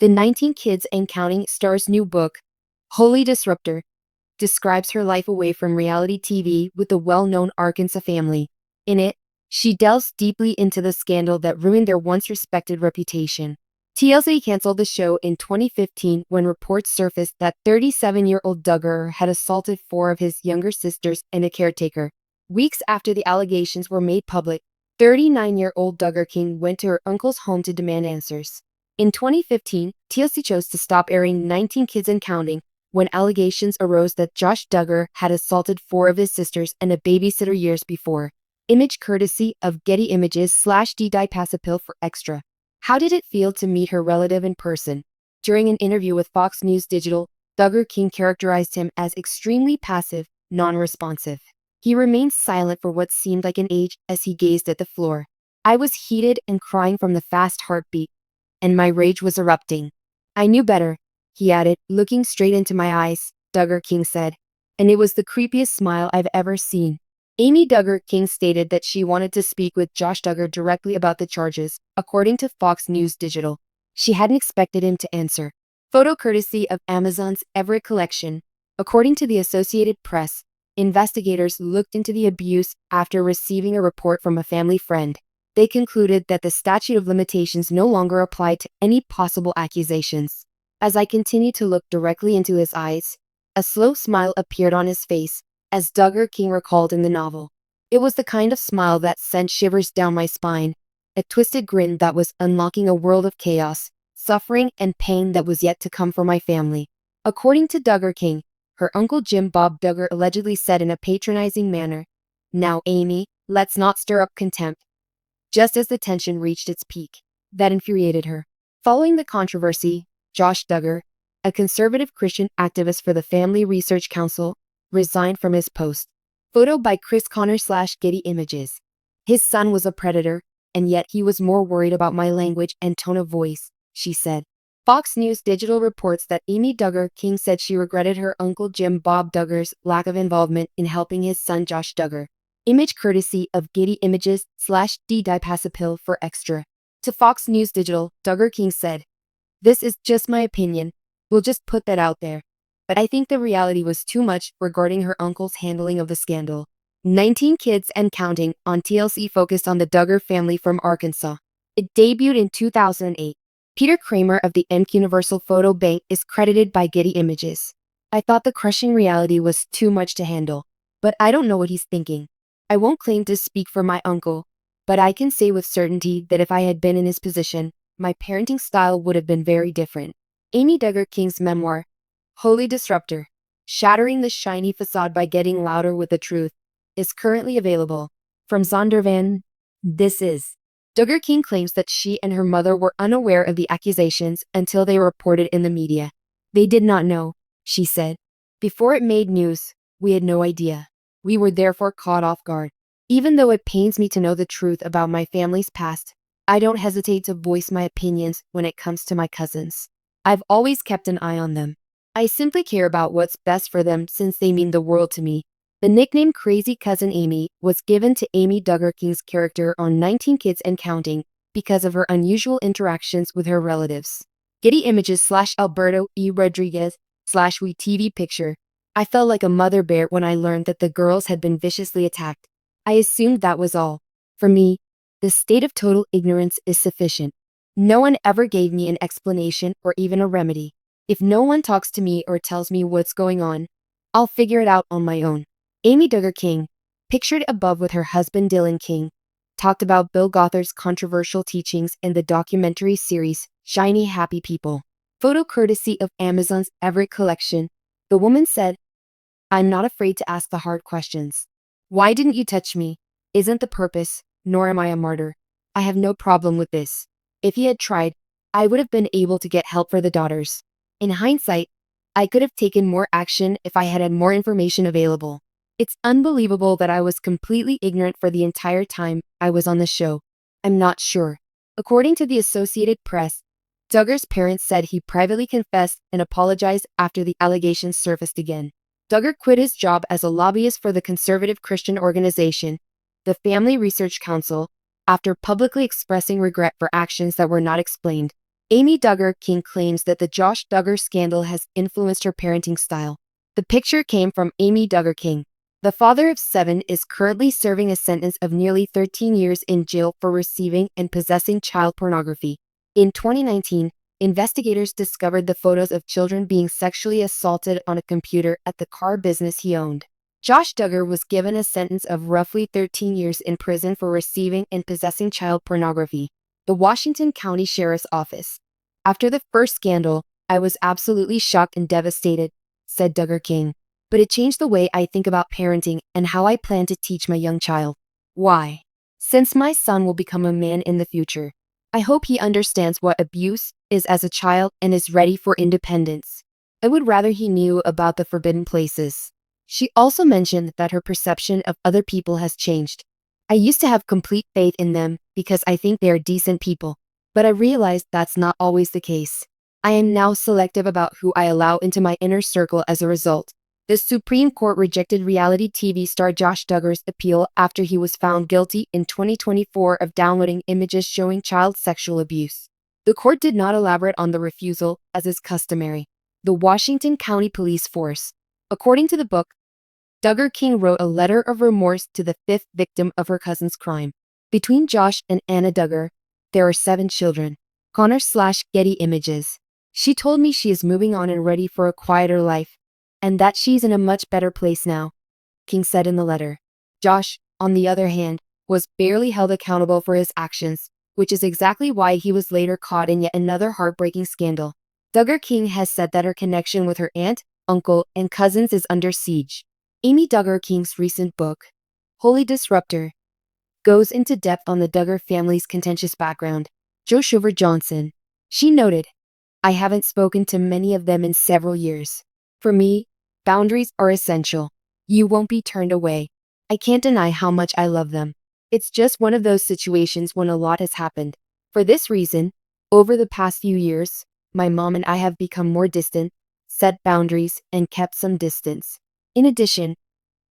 The 19 Kids and Counting star's new book, Holy Disruptor, describes her life away from reality TV with the well-known Arkansas family. In it, she delves deeply into the scandal that ruined their once respected reputation. TLC canceled the show in 2015 when reports surfaced that 37-year-old Duggar had assaulted four of his younger sisters and a caretaker. Weeks after the allegations were made public, 39-year-old Duggar King went to her uncle's home to demand answers. In 2015, TLC chose to stop airing 19 Kids and Counting when allegations arose that Josh Duggar had assaulted four of his sisters and a babysitter years before. Image courtesy of Getty Images / Jedidiah pass a pill for extra. How did it feel to meet her relative in person? During an interview with Fox News Digital, Duggar King characterized him as extremely passive, non-responsive. He remained silent for what seemed like an age as he gazed at the floor. I was heated and crying from the fast heartbeat, and my rage was erupting. I knew better, he added, looking straight into my eyes, Duggar King said. And it was the creepiest smile I've ever seen. Amy Duggar King stated that she wanted to speak with Josh Duggar directly about the charges, according to Fox News Digital. She hadn't expected him to answer. Photo courtesy of Amazon's Everett collection. According to the Associated Press, investigators looked into the abuse after receiving a report from a family friend. They concluded that the statute of limitations no longer applied to any possible accusations. As I continued to look directly into his eyes, a slow smile appeared on his face, as Duggar King recalled in the novel. It was the kind of smile that sent shivers down my spine, a twisted grin that was unlocking a world of chaos, suffering, and pain that was yet to come for my family. According to Duggar King, her uncle Jim Bob Duggar allegedly said in a patronizing manner, "Now, Amy, let's not stir up contempt," just as the tension reached its peak. That infuriated her. Following the controversy, Josh Duggar, a conservative Christian activist for the Family Research Council, resigned from his post. Photo by Chris Connor / Getty Images. His son was a predator, and yet he was more worried about my language and tone of voice, she said. Fox News Digital reports that Amy Duggar King said she regretted her uncle Jim Bob Duggar's lack of involvement in helping his son Josh Duggar. Image courtesy of Getty Images / Jedidiah pass a pill for extra. To Fox News Digital, Duggar King said, "This is just my opinion. We'll just put that out there. But I think the reality was too much regarding her uncle's handling of the scandal." 19 Kids and Counting on TLC focused on the Duggar family from Arkansas. It debuted in 2008. Peter Kramer of the Universal Photo Bank is credited by Getty Images. "I thought the crushing reality was too much to handle. But I don't know what he's thinking. I won't claim to speak for my uncle, but I can say with certainty that if I had been in his position, my parenting style would have been very different." Amy Duggar King's memoir, Holy Disruptor, Shattering the Shiny Facade by Getting Louder with the Truth, is currently available. From Zondervan, this is. Duggar King claims that she and her mother were unaware of the accusations until they were reported in the media. "They did not know," she said. "Before it made news, we had no idea. We were therefore caught off guard. Even though it pains me to know the truth about my family's past, I don't hesitate to voice my opinions when it comes to my cousins. I've always kept an eye on them. I simply care about what's best for them since they mean the world to me." The nickname Crazy Cousin Amy was given to Amy Duggar King's character on 19 Kids and Counting because of her unusual interactions with her relatives. Getty Images / Alberto E. Rodriguez / We TV Picture. "I felt like a mother bear when I learned that the girls had been viciously attacked. I assumed that was all. For me, the state of total ignorance is sufficient. No one ever gave me an explanation or even a remedy. If no one talks to me or tells me what's going on, I'll figure it out on my own." Amy Duggar King, pictured above with her husband Dylan King, talked about Bill Gothard's controversial teachings in the documentary series Shiny Happy People. Photo courtesy of Amazon's Everett collection. The woman said, "I'm not afraid to ask the hard questions. Why didn't you touch me? Isn't the purpose, nor am I a martyr. I have no problem with this. If he had tried, I would have been able to get help for the daughters. In hindsight, I could have taken more action if I had had more information available. It's unbelievable that I was completely ignorant for the entire time I was on the show. I'm not sure." According to the Associated Press, Duggar's parents said he privately confessed and apologized after the allegations surfaced again. Duggar quit his job as a lobbyist for the conservative Christian organization, the Family Research Council, after publicly expressing regret for actions that were not explained. Amy Duggar King claims that the Josh Duggar scandal has influenced her parenting style. The picture came from Amy Duggar King. The father of 7 is currently serving a sentence of nearly 13 years in jail for receiving and possessing child pornography. In 2019, investigators discovered the photos of children being sexually assaulted on a computer at the car business he owned. Josh Duggar was given a sentence of roughly 13 years in prison for receiving and possessing child pornography. The Washington County Sheriff's Office. After the first scandal, I was absolutely shocked and devastated, said Duggar King. But it changed the way I think about parenting and how I plan to teach my young child. Why? Since my son will become a man in the future, I hope he understands what abuse is as a child and is ready for independence. I would rather he knew about the forbidden places. She also mentioned that her perception of other people has changed. I used to have complete faith in them because I think they are decent people, but I realized that's not always the case. I am now selective about who I allow into my inner circle as a result. The Supreme Court rejected reality TV star Josh Duggar's appeal after he was found guilty in 2024 of downloading images showing child sexual abuse. The court did not elaborate on the refusal, as is customary. The Washington County Police Force. According to the book, Duggar King wrote a letter of remorse to the 5th victim of her cousin's crime. Between Josh and Anna Duggar, there are 7 children. Connor/Getty Images. She told me she is moving on and ready for a quieter life, and that she's in a much better place now, King said in the letter. Josh, on the other hand, was barely held accountable for his actions, which is exactly why he was later caught in yet another heartbreaking scandal. Duggar King has said that her connection with her aunt, uncle, and cousins is under siege. Amy Duggar King's recent book, Holy Disruptor, goes into depth on the Duggar family's contentious background. Josiah Johnson. She noted, I haven't spoken to many of them in several years. For me, boundaries are essential. You won't be turned away. I can't deny how much I love them. It's just one of those situations when a lot has happened. For this reason, over the past few years, my mom and I have become more distant, set boundaries, and kept some distance. In addition,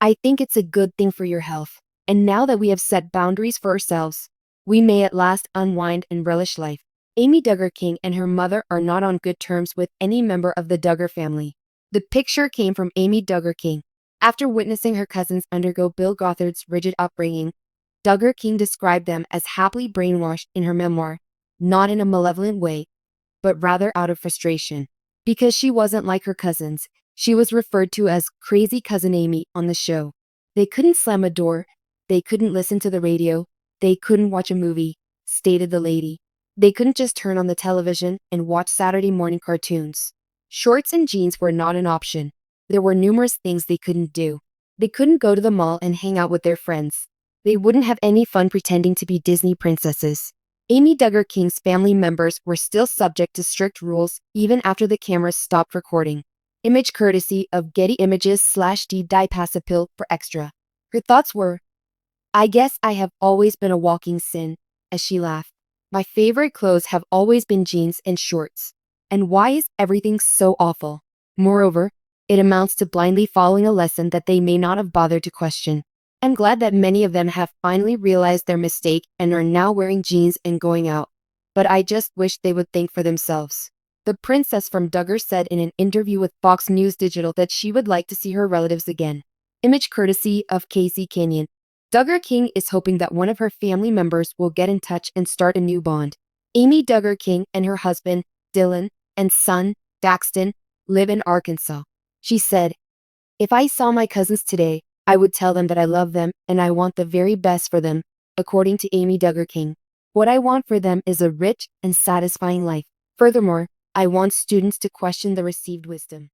I think it's a good thing for your health. And now that we have set boundaries for ourselves, we may at last unwind and relish life. Amy Duggar King and her mother are not on good terms with any member of the Duggar family. The picture came from Amy Duggar King. After witnessing her cousins undergo Bill Gothard's rigid upbringing, Duggar King described them as happily brainwashed in her memoir, not in a malevolent way, but rather out of frustration. Because she wasn't like her cousins, she was referred to as Crazy Cousin Amy on the show. They couldn't slam a door, they couldn't listen to the radio, they couldn't watch a movie, stated the lady. They couldn't just turn on the television and watch Saturday morning cartoons. Shorts and jeans were not an option. There were numerous things they couldn't do. They couldn't go to the mall and hang out with their friends. They wouldn't have any fun pretending to be Disney princesses. Amy Duggar King's family members were still subject to strict rules even after the cameras stopped recording. Image courtesy of Getty Images/Jedidiah Pass Appeal for Extra. Her thoughts were, I guess I have always been a walking sin, as she laughed. My favorite clothes have always been jeans and shorts. And why is everything so awful? Moreover, it amounts to blindly following a lesson that they may not have bothered to question. I'm glad that many of them have finally realized their mistake and are now wearing jeans and going out. But I just wish they would think for themselves. The princess from Duggar said in an interview with Fox News Digital that she would like to see her relatives again. Image courtesy of Casey Kenyon. Duggar King is hoping that one of her family members will get in touch and start a new bond. Amy Duggar King and her husband, Dylan, and son, Daxton, live in Arkansas. She said, if I saw my cousins today, I would tell them that I love them and I want the very best for them, according to Amy Duggar King. What I want for them is a rich and satisfying life. Furthermore, I want students to question the received wisdom.